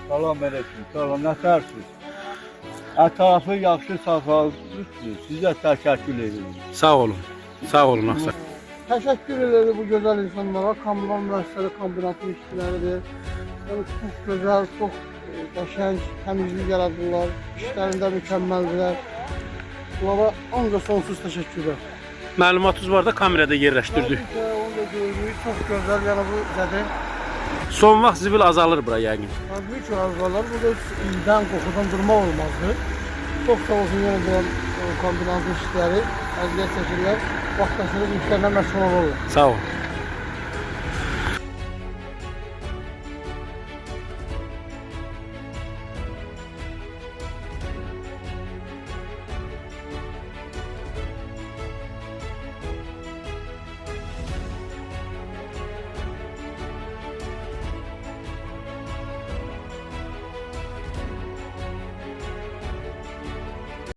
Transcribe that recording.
Salam aleyküm, salam, nətərsiniz? Ətrafı yaxşı sağlamlıqdır, sizə təşəkkür ediyorum. Sağ olun. Sağ olun Axsar. Təşəkkür ederim bu gözəl insanlara. Kombinat müəssisələri kombinatın işçiləridir. Yəni çox gözəl, çox qəşəng, təmizlik yaradırlar. İşlərində mükəmməldirlər. Bunlara ancaq sonsuz təşəkkürlər. Məlumatınız var da kamerada yerləşdirdik. Onu da görürük. Çox gözəl. Yəni bu zədə. Son vaxt zibil azalır bura yəqin. Təbii ki, arzular burada ildən qoxudan durmaq olmazdı. Çox sağ olsun yenə bu kombinatın işçiləri. Əziyyət çəkirlər. Vaxtaşırı işlərlə məşğul olurlar. Sağ olun.